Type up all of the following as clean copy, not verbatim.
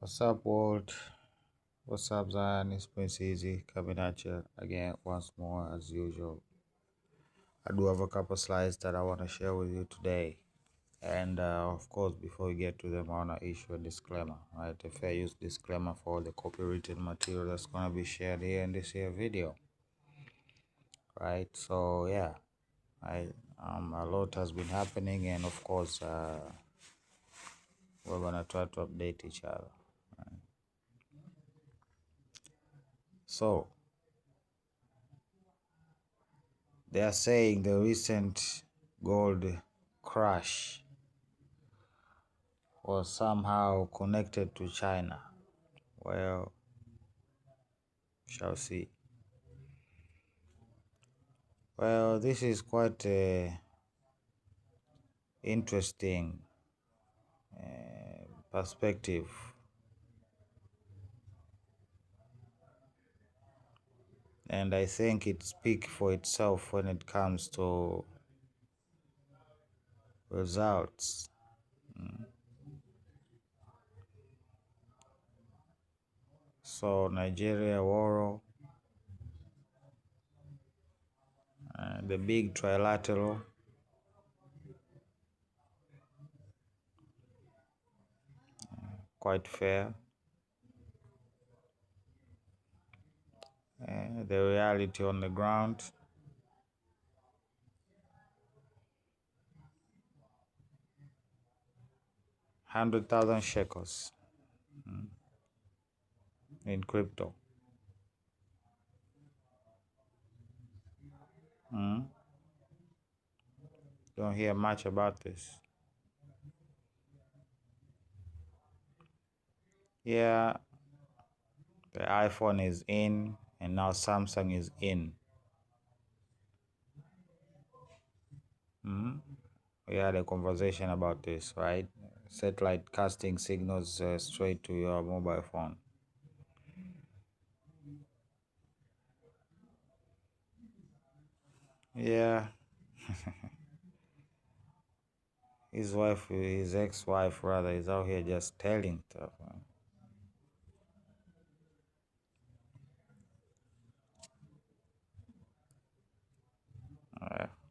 What's up, world? What's up, Zion? It's Prince Easy coming at you again once more as usual. I do have a couple slides that I want to share with you today. And of course, before we get to them, I want to issue a disclaimer, right? A fair use disclaimer for the copyrighted material that's going to be shared here in this here video, right? So, yeah, a lot has been happening, and of course, we're going to try to update each other. Right? So, they are saying the recent gold crash was somehow connected to China. Well, shall see. Well, this is quite a interesting perspective. And I think it speaks for itself when it comes to results. So Nigeria Woro, the big trilateral, quite fair. The reality on the ground, 100,000 shekels in crypto. Don't hear much about this. Yeah, the iPhone is in, and now Samsung is in. We had a conversation about this, right? Satellite casting signals straight to your mobile phone. Yeah. His ex-wife rather, is out here just telling stuff.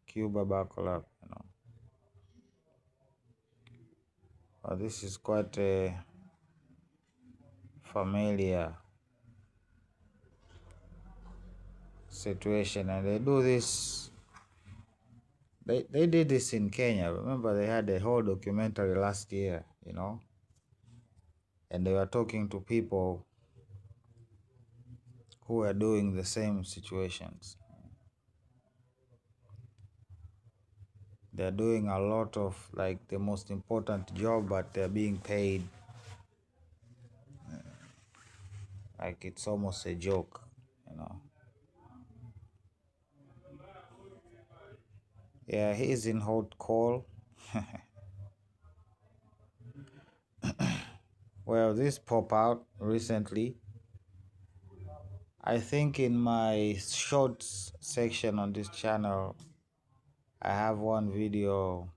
Cuba, buckle up. This is quite a familiar situation, and they do this. They did this in Kenya. Remember, they had a whole documentary last year, and they were talking to people who are doing the same situations. They're doing a lot of like the most important job, but they're being paid like it's almost a joke. Yeah, he's in hot coal. Well, this pop out recently. I think in my shorts section on this channel, I have one video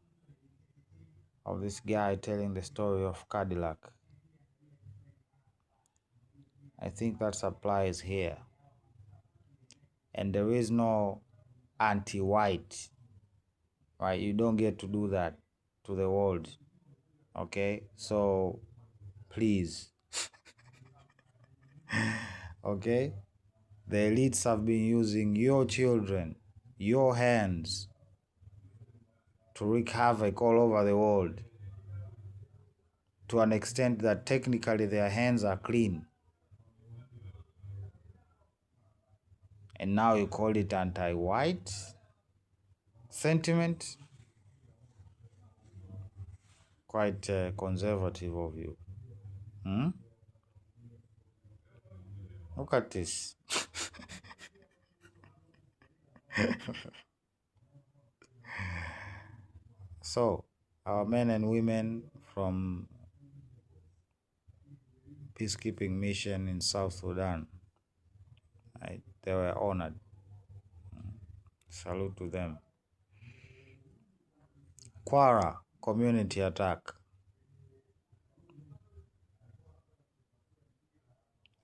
of this guy telling the story of Cadillac. I think that applies here. And there is no anti-white, right? You don't get to do that to the world. Okay? So, please. Okay? The elites have been using your children, your hands, to wreak havoc all over the world, to an extent that technically their hands are clean. And now you call it anti-white sentiment? Quite conservative of you. Look at this. So, our men and women from peacekeeping mission in South Sudan, right, they were honored. Salute to them. Kwara community attack.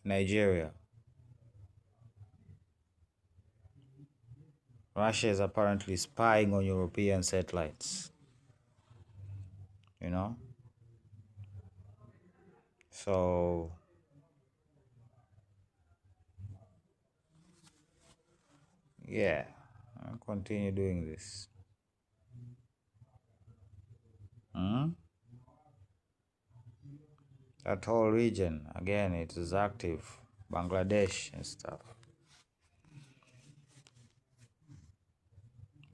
Nigeria. Russia is apparently spying on European satellites. You know? So, yeah, I'll continue doing this. Hmm? That whole region, again, it is active. Bangladesh and stuff.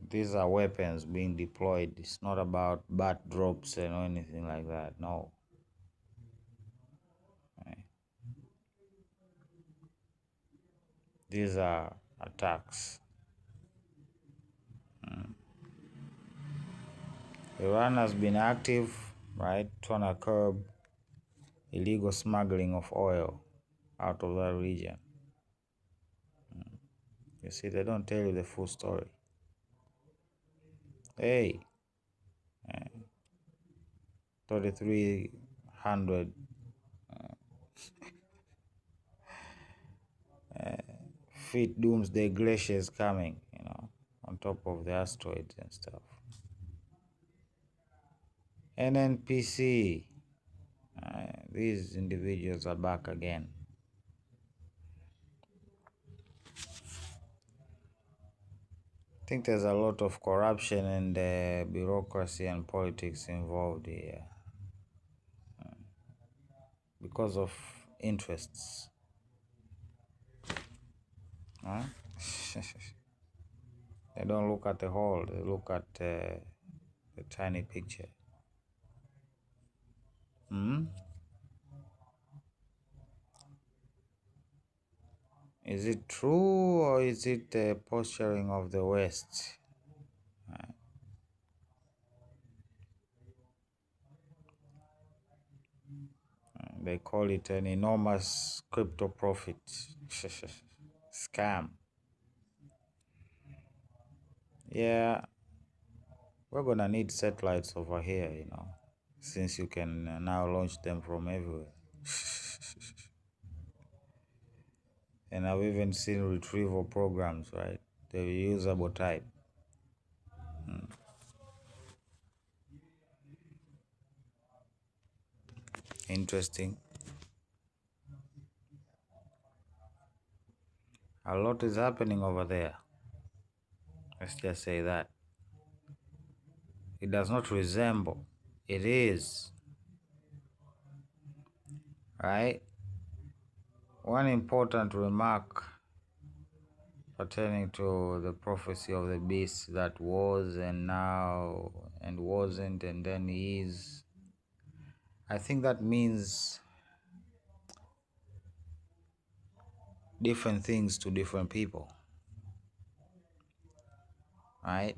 These are weapons being deployed. It's not about bat drops and anything like that. No. Right. These are attacks. Iran has been active, right, trying to curb illegal smuggling of oil out of that region. You see, they don't tell you the full story. Hey, 3,300 feet doomsday glaciers coming, on top of the asteroids and stuff. NNPC, these individuals are back again. I think there's a lot of corruption and bureaucracy and politics involved here because of interests. Huh? They don't look at the whole, they look at the tiny picture. Is it true or is it the posturing of the West? They call it an enormous crypto profit scam. Yeah, we're gonna need satellites over here, since you can now launch them from everywhere. And I've even seen retrieval programs, right? The reusable type. Interesting. A lot is happening over there. Let's just say that. It does not resemble. It is. Right? One important remark pertaining to the prophecy of the beast that was and now and wasn't and then is. I think that means different things to different people. Right?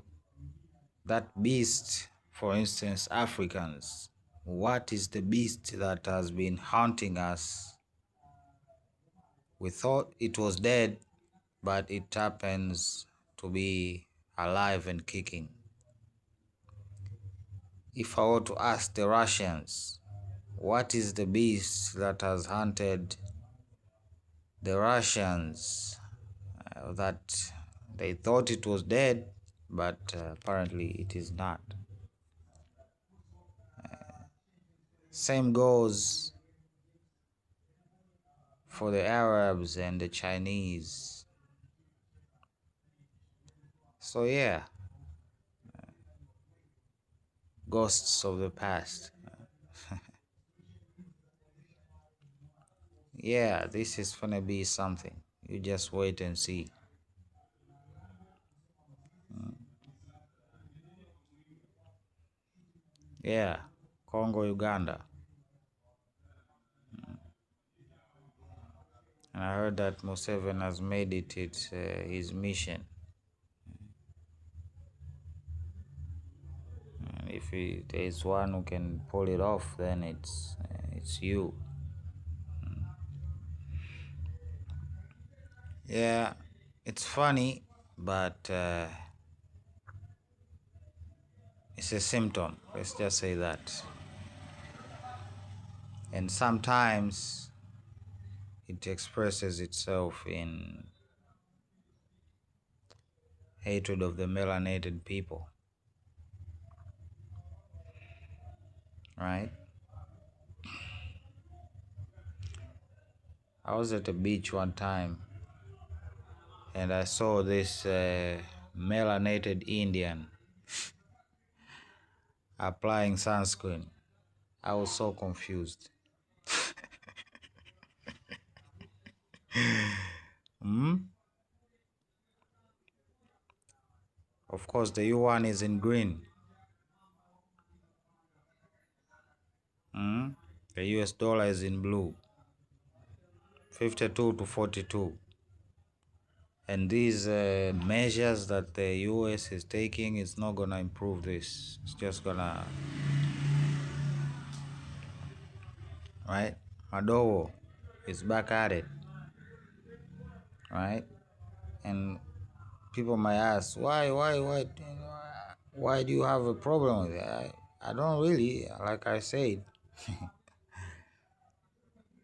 That beast, for instance, Africans. What is the beast that has been haunting us? We thought it was dead, but it happens to be alive and kicking. If I were to ask the Russians, what is the beast that has hunted the Russians that they thought it was dead, but apparently it is not? Same goes for the Arabs and the Chinese. So yeah, ghosts of the past. Yeah, this is gonna be something. You just wait and see. Yeah, Congo, Uganda. And I heard that Museveni has made it his mission. And if there is one who can pull it off, then it's you. Yeah, it's funny, but it's a symptom. Let's just say that. And sometimes it expresses itself in hatred of the melanated people, right? I was at a beach one time and I saw this melanated Indian applying sunscreen. I was so confused. Of course, the yuan is in green. The US dollar is in blue, 52 to 42. And these measures that the US is taking is not gonna improve this. It's just gonna, right? Madowo is back at it, right? And people might ask, why do you have a problem with it? I don't really. Like I said,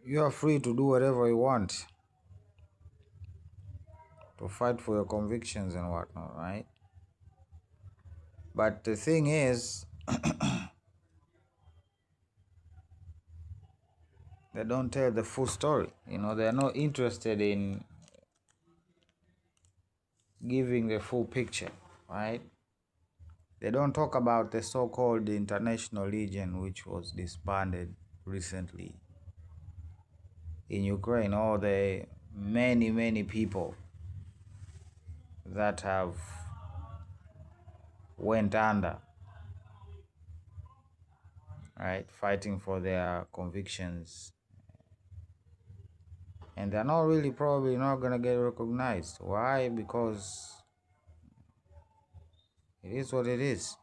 you are free to do whatever you want, to fight for your convictions and whatnot, right? But the thing is, they don't tell the full story. They're not interested in giving the full picture, right? They don't talk about the so-called International Legion, which was disbanded recently in Ukraine, or the many people that have went under, right, fighting for their convictions. And they're not really probably not gonna get recognized. Why? Because it is what it is.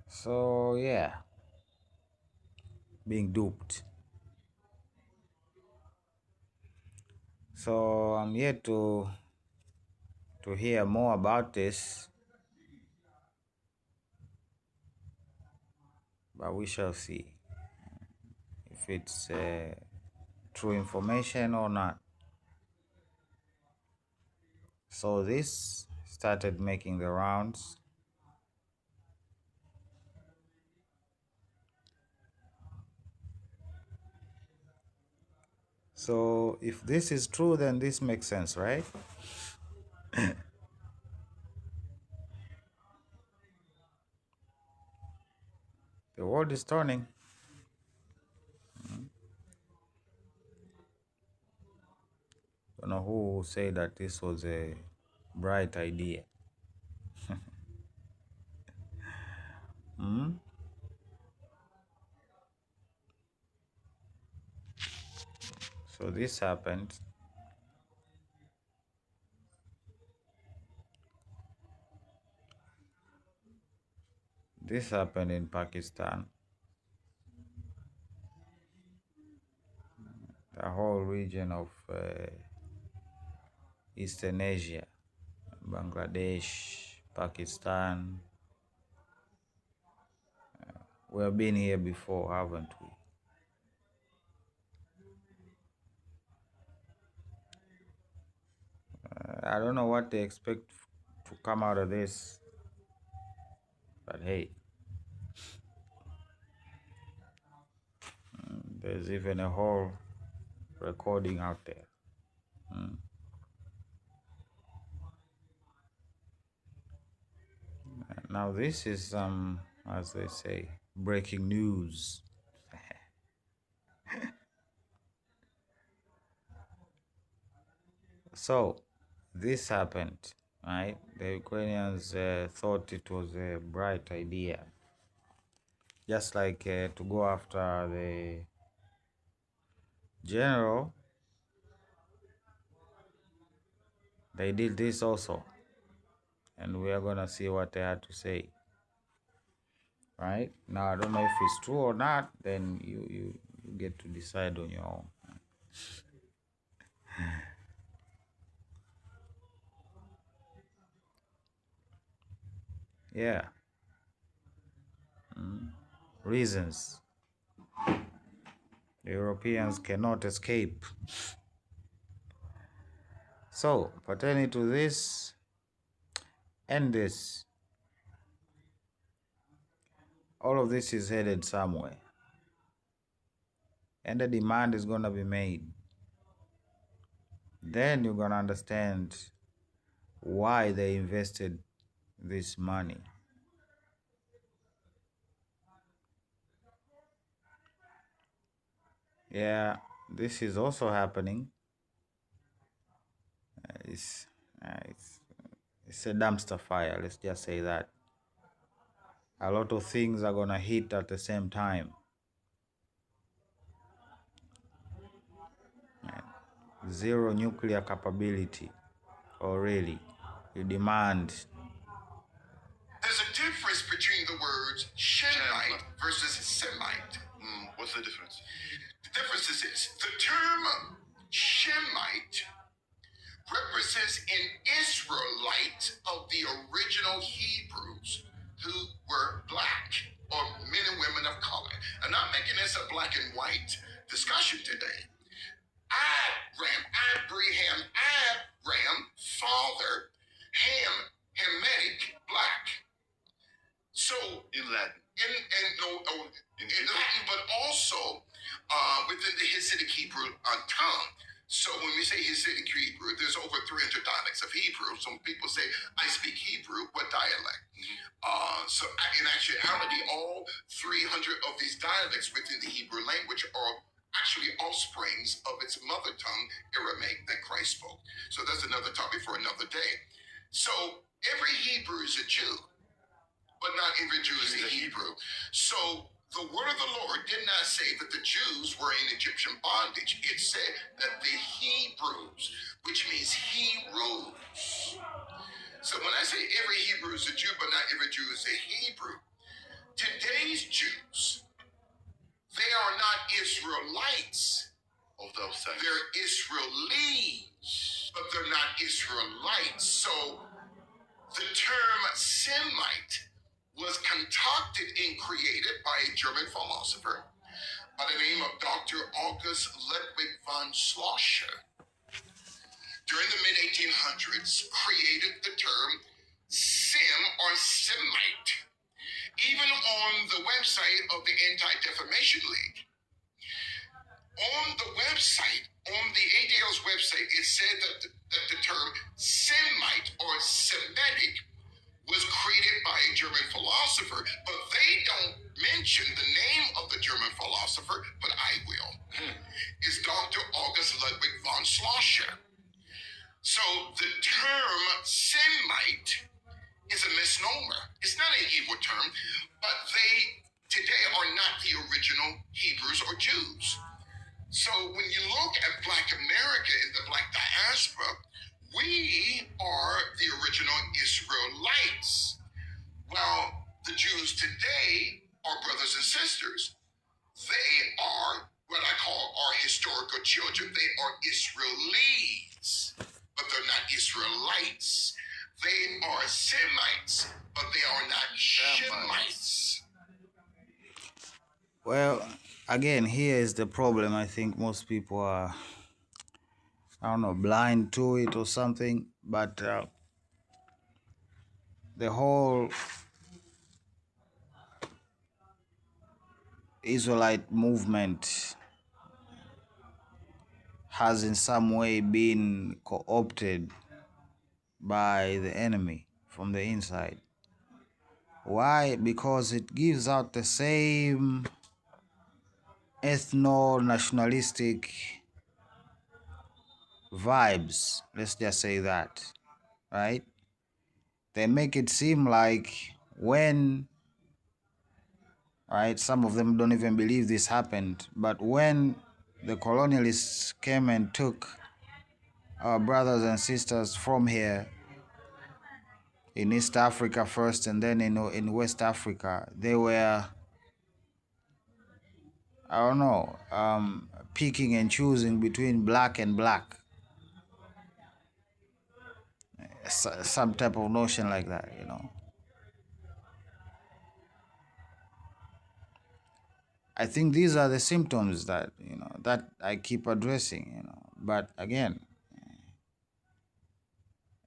So yeah, being duped. So I'm yet to hear more about this, but we shall see if it's true information or not. So this started making the rounds. So if this is true, then this makes sense, right? The world is turning. Don't know who said that this was a bright idea. So this happened. This happened in Pakistan. The whole region of Eastern Asia, Bangladesh, Pakistan. We have been here before, haven't we? I don't know what they expect to come out of this, but hey, there's even a whole recording out there. Now this is as they say, breaking news. So this happened, right? The Ukrainians thought it was a bright idea, just like to go after the general. They did this also, and we are gonna see what they had to say. Right now, I don't know if it's true or not. Then you get to decide on your own. Yeah. reasons. The Europeans cannot escape. So, pertaining to this and this, all of this is headed somewhere. And the demand is going to be made. Then you're going to understand why they invested this money. Yeah, this is also happening. It's a dumpster fire, let's just say that. A lot of things are going to hit at the same time. Zero nuclear capability, or really, you demand. There's a difference between the words Shemite versus Semite. What's the difference? The difference is this. The term Shemite represents an Israelite of the original Hebrews who were black, or men and women of color. I'm not making this a black and white discussion today. Abraham, father, Hamitic, black. So In Latin. In Latin, but also within the Hasidic Hebrew tongue. So when we say Hasidic Hebrew, there's over 300 dialects of Hebrew. Some people say, I speak Hebrew. What dialect? So in actuality, all 300 of these dialects within the Hebrew language are actually offsprings of its mother tongue, Aramaic, that Christ spoke. So that's another topic for another day. So every Hebrew is a Jew, but not every Jew is a Hebrew. So the word of the Lord did not say that the Jews were in Egyptian bondage. It said that the Hebrews, which means he rules. So when I say every Hebrew is a Jew, but not every Jew is a Hebrew, today's Jews, they are not Israelites. Of those things. They're Israelis, but they're not Israelites. So the term Semite was concocted and created by a German philosopher by the name of Dr. August Ludwig von Schlosser. During the mid-1800s, created the term Sem or Semite, even on the website of the Anti-Defamation League. On the website, on the ADL's website, it said that the term Semite or Semitic was created by a German philosopher, but they don't mention the name of the German philosopher, but I will. It's Dr. August Ludwig von Schlosser. So the term Semite is a misnomer. It's not an evil term, but they today are not the original Hebrews or Jews. So when you look at Black America and the Black diaspora, we are the original Israelites. While the Jews today are brothers and sisters. They are what I call our historical children. They are Israelis, but they're not Israelites. They are Semites, but they are not Shemites. Well, again, here is the problem. I think most people are, I don't know, blind to it or something, but the whole Israelite movement has in some way been co-opted by the enemy from the inside. Why? Because it gives out the same ethno-nationalistic vibes, let's just say that, right? They make it seem like when, right, some of them don't even believe this happened, but when the colonialists came and took our brothers and sisters from here in East Africa first and then in West Africa, they were, I don't know, picking and choosing between black and black. Some type of notion like that, you know. I think these are the symptoms that that I keep addressing. But again,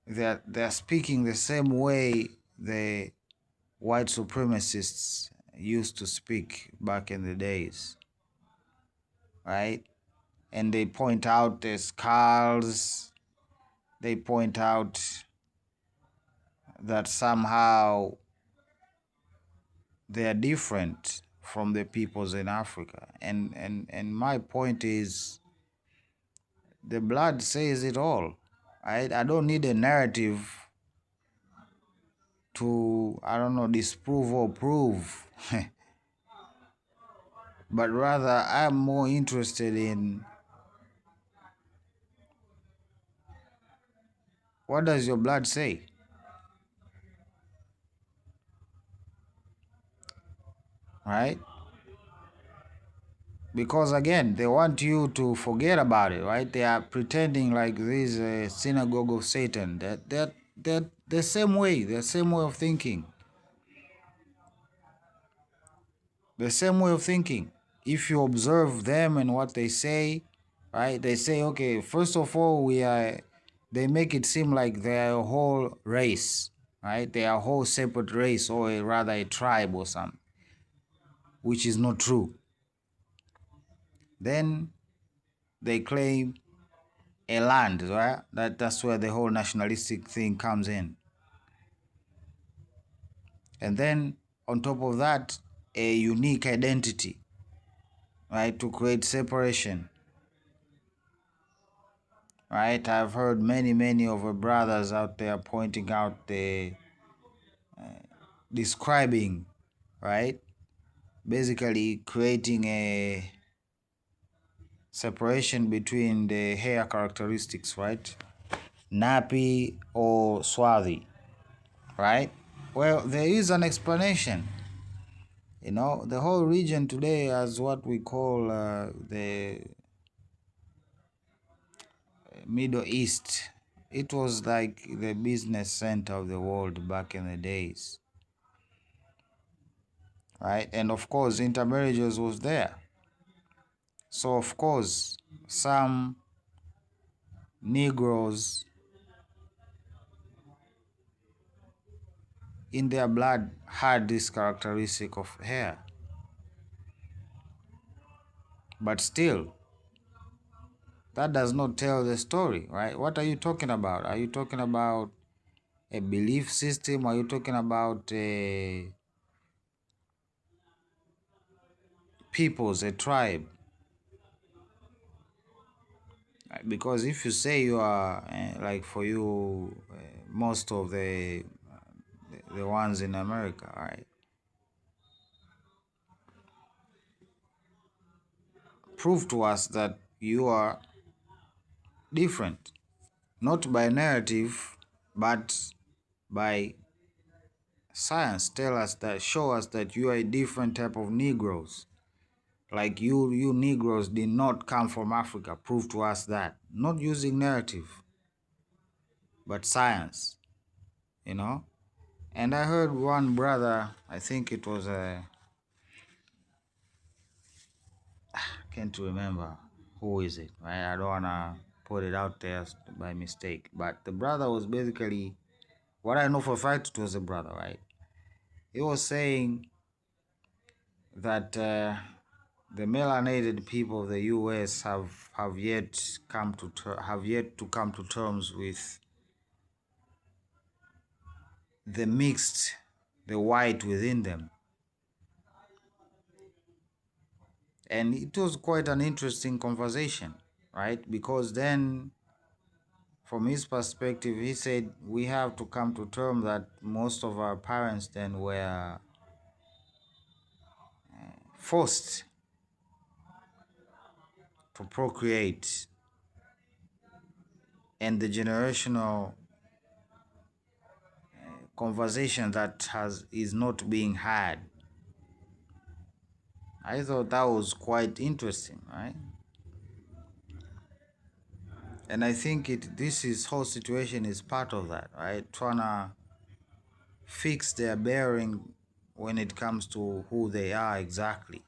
they're speaking the same way the white supremacists used to speak back in the days, right? And they point out the skulls. They point out that somehow they are different from the peoples in Africa. And my point is, the blood says it all. Right? I don't need a narrative to, I don't know, disprove or prove. But rather, I'm more interested in, what does your blood say? Right? Because again, they want you to forget about it, right? They are pretending like this synagogue of Satan. That the same way, the same way of thinking. The same way of thinking. If you observe them and what they say, right? They say, okay, first of all, they make it seem like they are a whole race, right? They are a whole separate race, or rather a tribe or something, which is not true. Then they claim a land, right? That's where the whole nationalistic thing comes in. And then on top of that, a unique identity, right? To create separation. Right? I've heard many of our brothers out there pointing out describing, right? Basically creating a separation between the hair characteristics, right? Nappy or swarthy, right? Well, there is an explanation. The whole region today has what we call the Middle East. It was like the business center of the world back in the days, right? And of course, intermarriages was there. So of course, some Negroes in their blood had this characteristic of hair. But still, that does not tell the story, right? What are you talking about? Are you talking about a belief system? Are you talking about peoples, a tribe? Because if you say you are, like for you, most of the ones in America, right? Prove to us that you are different, not by narrative, but by science. Show us that you are a different type of Negroes. Like you Negroes did not come from Africa. Prove to us that. Not using narrative, but science, And I heard one brother, I think it was can't remember who is it, right? I don't wanna put it out there by mistake. But the brother was basically, what I know for a fact, it was a brother, right? He was saying that the melanated people of the U.S. have yet to come to terms with the white within them. And it was quite an interesting conversation, right? Because then, from his perspective, he said we have to come to terms that most of our parents then were forced to procreate, and the generational conversation that is not being had. I thought that was quite interesting, right? And I think this whole situation is part of that, right? Trying to fix their bearing when it comes to who they are exactly.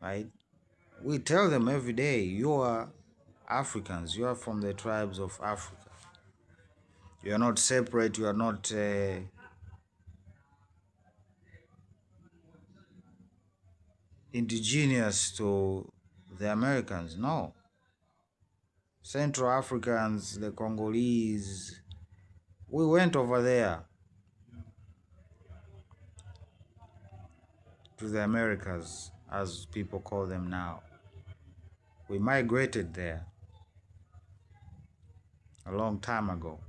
right? We tell them every day, you are Africans, you are from the tribes of Africa. You are not separate, you are not indigenous to the Americans. No. Central Africans, the Congolese, we went over there to the Americas, as people call them now. We migrated there a long time ago.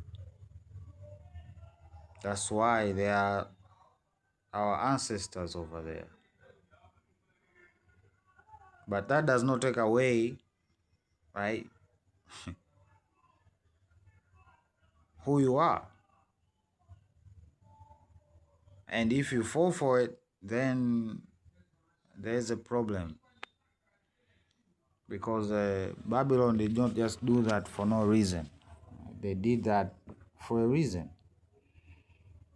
That's why they are our ancestors over there. But that does not take away, right, who you are. And if you fall for it, then there's a problem. Because Babylon did not just do that for no reason. They did that for a reason.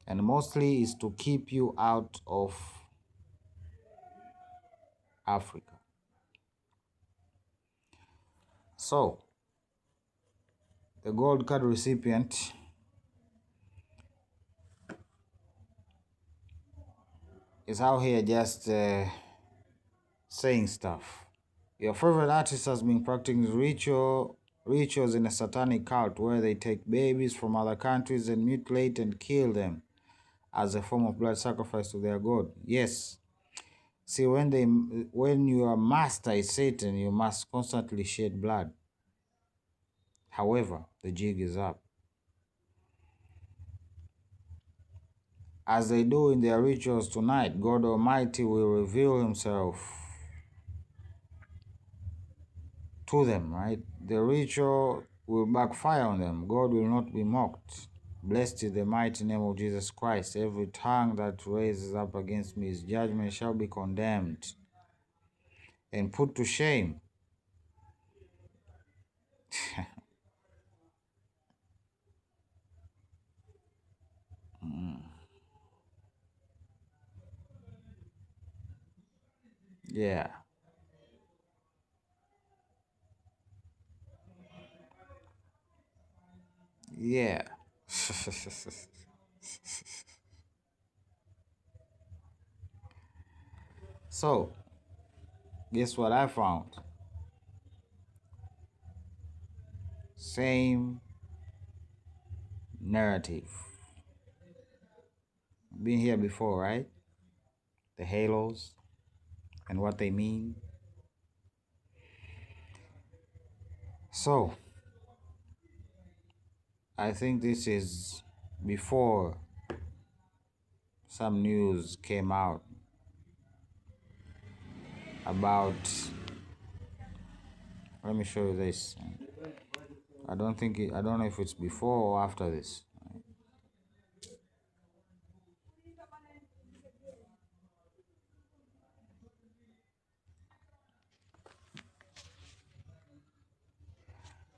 And mostly is to keep you out of Africa. So, the gold card recipient is out here just saying stuff. Your favorite artist has been practicing rituals in a satanic cult where they take babies from other countries and mutilate and kill them as a form of blood sacrifice to their god. Yes. See, when your master is Satan, you must constantly shed blood. However, the jig is up. As they do in their rituals tonight, God Almighty will reveal himself to them, right? The ritual will backfire on them. God will not be mocked. Blessed is the mighty name of Jesus Christ. Every tongue that raises up against me, his judgment shall be condemned and put to shame. Yeah. Yeah. So, guess what I found? Same narrative. Been here before, right? The halos and what they mean. So, I think this is before some news came out about, let me show you this. I don't know if it's before or after this.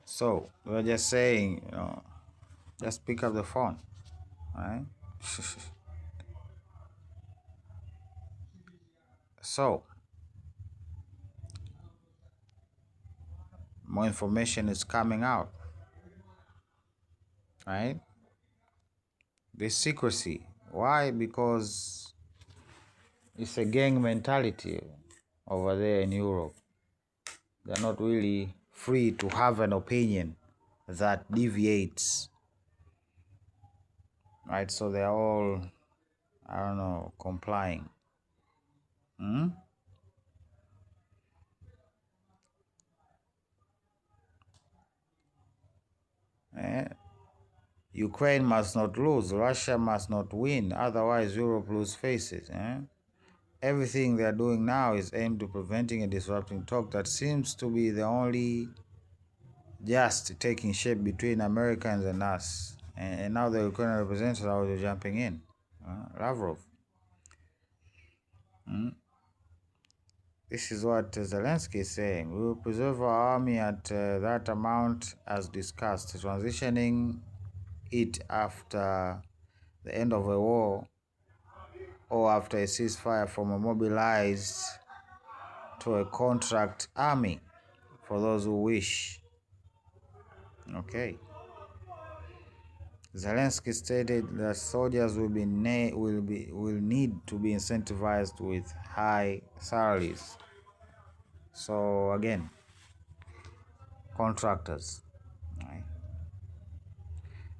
So, we're just saying, just pick up the phone, right? So, more information is coming out, right? This secrecy. Why? Because it's a gang mentality over there in Europe. They're not really free to have an opinion that deviates, right? So they're all, I don't know, complying. Ukraine must not lose, Russia must not win, otherwise Europe lose faces. Everything they're doing now is aimed to preventing and disrupting talk that seems to be the only just taking shape between Americans and us. And now the Ukrainian representatives are jumping in. Lavrov. This is what Zelensky is saying. We will preserve our army at that amount as discussed, transitioning it after the end of a war or after a ceasefire from a mobilized to a contract army for those who wish. Okay. Zelensky stated that soldiers will need to be incentivized with high salaries. So again, contractors. Right.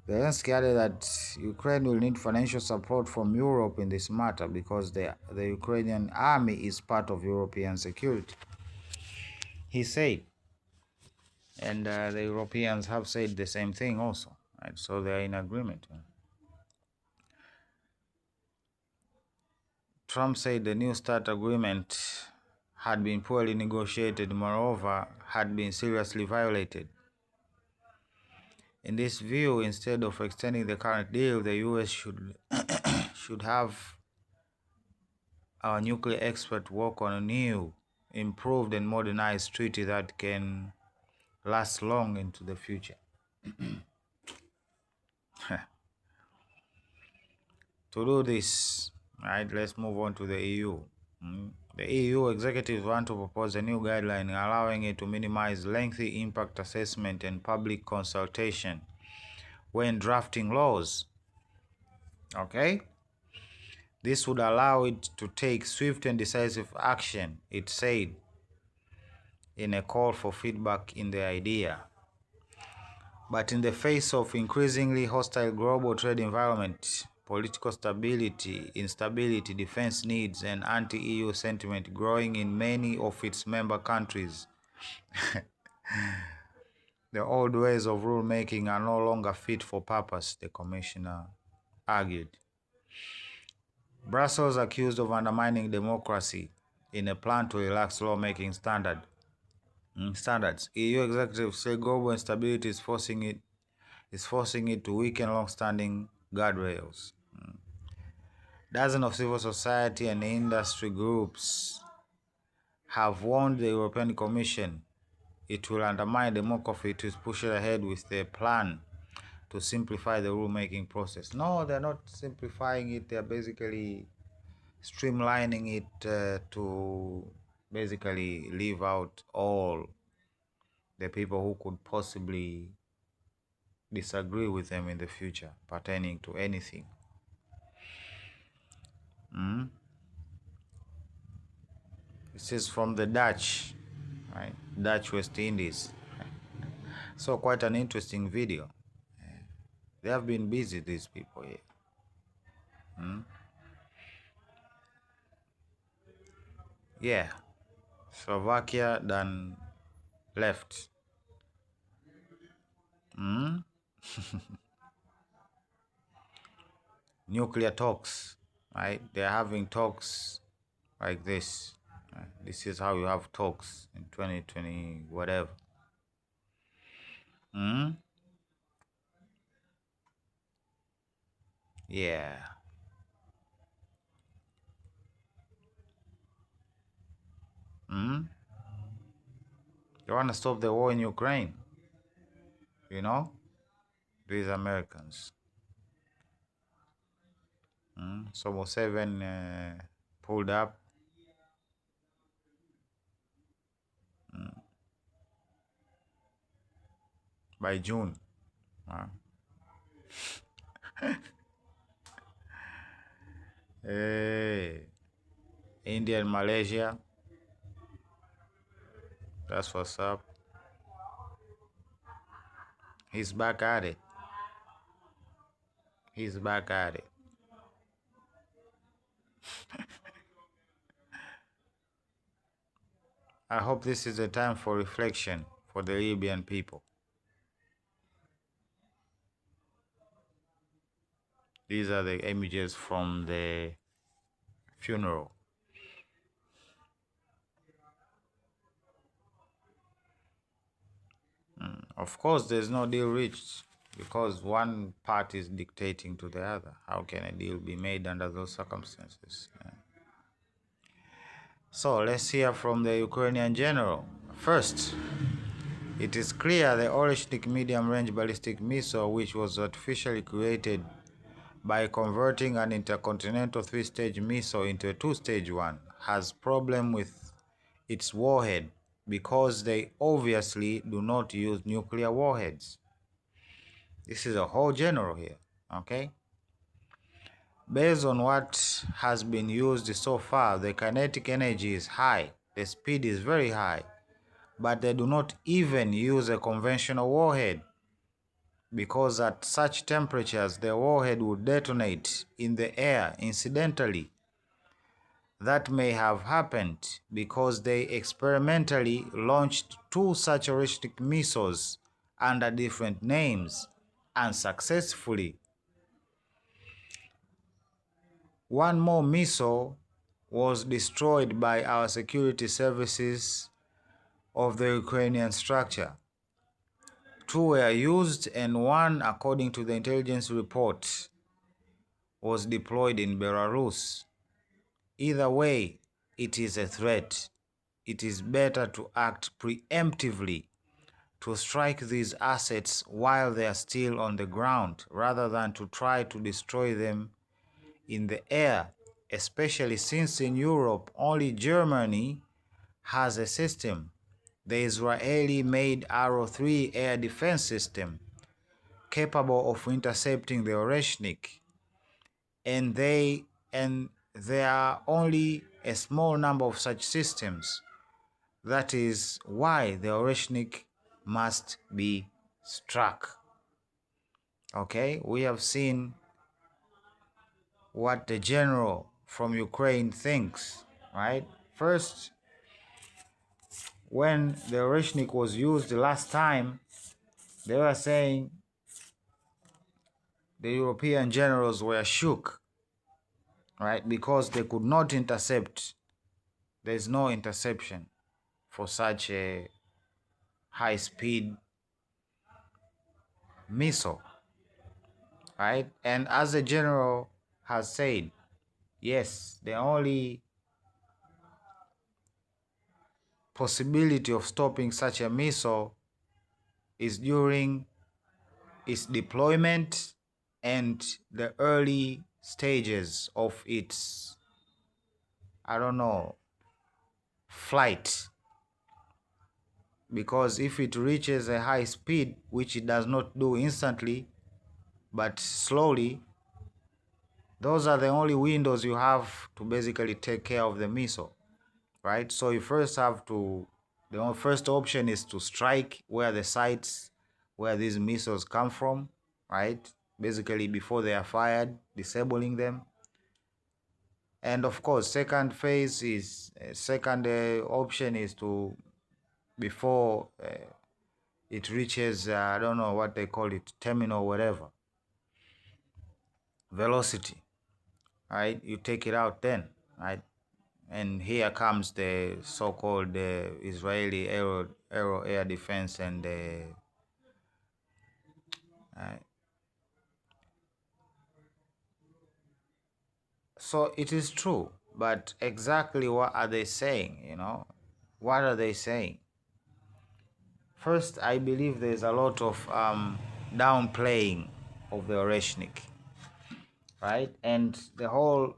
Zelensky added that Ukraine will need financial support from Europe in this matter because the Ukrainian army is part of European security. He said, and the Europeans have said the same thing also. Right? So they are in agreement. Trump said the New START agreement had been poorly negotiated, moreover, had been seriously violated. In this view, instead of extending the current deal, the US should have our nuclear expert work on a new, improved and modernized treaty that can last long into the future. To do this, right, let's move on to the EU. The EU executives want to propose a new guideline allowing it to minimize lengthy impact assessment and public consultation when drafting laws. Okay? This would allow it to take swift and decisive action, it said, in a call for feedback in the idea. But in the face of increasingly hostile global trade environment, political stability, instability, defense needs, and anti-EU sentiment growing in many of its member countries, the old ways of rulemaking are no longer fit for purpose, the commissioner argued. Brussels accused of undermining democracy in a plan to relax lawmaking standards. EU executives say global instability is forcing it to weaken long-standing guardrails. Dozens of civil society and industry groups have warned the European Commission it will undermine democracy to push it ahead with a plan to simplify the rulemaking process. No, they're not simplifying it. They're basically streamlining it to basically leave out all the people who could possibly disagree with them in the future pertaining to anything. This is from the Dutch, right? Dutch West Indies. So quite an interesting video. They have been busy, these people here. Yeah, Slovakia done left. Nuclear talks, right? They're having talks like this. This is how you have talks in 2020, whatever. Yeah. They want to stop the war in Ukraine. You know? These Americans. So Museveni pulled up. By June. Hey. India and Malaysia. That's what's up. He's back at it. He's back at it. I hope this is a time for reflection for the Libyan people. These are the images from the funeral. Of course, there's no deal reached because one party is dictating to the other. How can a deal be made under those circumstances? So let's hear from the Ukrainian general. First, it is clear the Oreshnik medium-range ballistic missile, which was artificially created by converting an intercontinental three-stage missile into a two-stage one, has problem with its warhead because they obviously do not use nuclear warheads. This is a whole general here, okay? Based on what has been used so far, the kinetic energy is high, the speed is very high, but they do not even use a conventional warhead because at such temperatures the warhead would detonate in the air incidentally. That may have happened because they experimentally launched 2 such Oreshnik missiles under different names unsuccessfully. One more missile was destroyed by our security services of the Ukrainian structure. 2 were used and 1, according to the intelligence report, was deployed in Belarus. Either way, it is a threat. It is better to act preemptively to strike these assets while they are still on the ground rather than to try to destroy them in the air, especially since in Europe only Germany has a system, the Israeli-made Arrow 3 air defense system, capable of intercepting the Oreshnik, and there are only a small number of such systems. That is why the Oreshnik must be struck. Okay, we have seen what the general from Ukraine thinks, right? First, when the Oreshnik was used the last time, they were saying the European generals were shook, right? Because they could not intercept. There's no interception for such a high-speed missile, right? And as the general has said, yes, the only possibility of stopping such a missile is during its deployment and the early stages of its, I don't know, flight. Because if it reaches a high speed, which it does not do instantly, but slowly, those are the only windows you have to basically take care of the missile, right? So you first have to, the first option is to strike where the sites where these missiles come from, right? Basically before they are fired, disabling them. And of course, second phase is, second option is to, before it reaches, I don't know what they call it, terminal, whatever, velocity, right? You take it out then, right? And here comes the so-called Israeli aero air defense and so it is true, but exactly what are they saying, you know? What are they saying? First, I believe there's a lot of downplaying of the Oreshnik, right? And the whole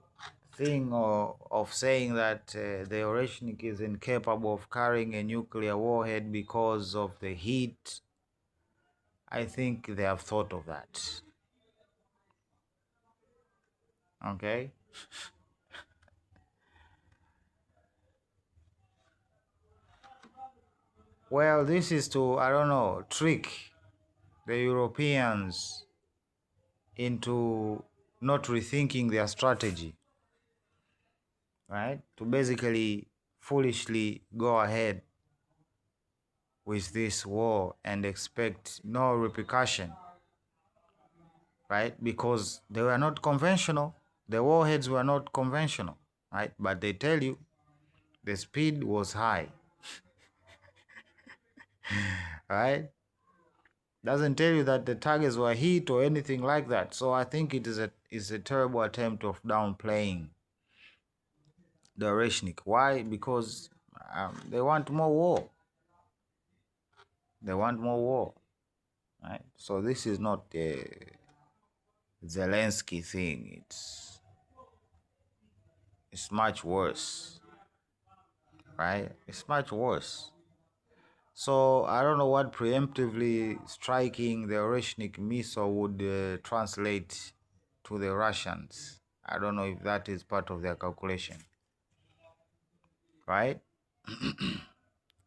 thing of saying that the Oreshnik is incapable of carrying a nuclear warhead because of the heat, I think they have thought of that. Okay? Well, this is to, I don't know, trick the Europeans into not rethinking their strategy, right? To basically foolishly go ahead with this war and expect no repercussion, right? Because they were not conventional. The warheads were not conventional, right? But they tell you the speed was high, right? Doesn't tell you that the targets were hit or anything like that. So I think it is a terrible attempt of downplaying the Oreshnik. Why? Because they want more war. They want more war, right? So this is not a Zelensky thing. It's much worse. right? It's much worse. So I don't know what preemptively striking the Oreshnik missile would translate to the Russians. I don't know if that is part of their calculation, right?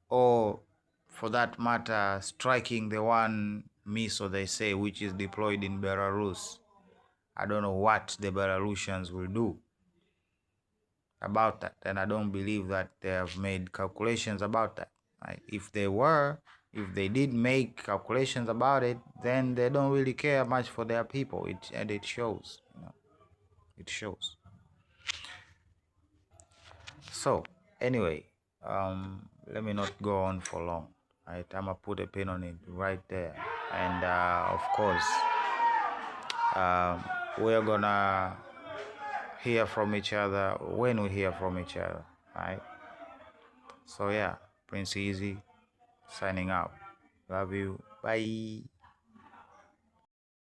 Or for that matter, striking the one missile they say which is deployed in Belarus. I don't know what the Belarusians will do about that, and I don't believe that they have made calculations about that. Right? If they did make calculations about it, then they don't really care much for their people. It shows, it shows. So anyway, let me not go on for long. Right, I'm gonna put a pin on it right there, and of course, we're gonna hear from each other when we hear from each other. Right. So yeah, Prince Easy signing out. Love you. Bye.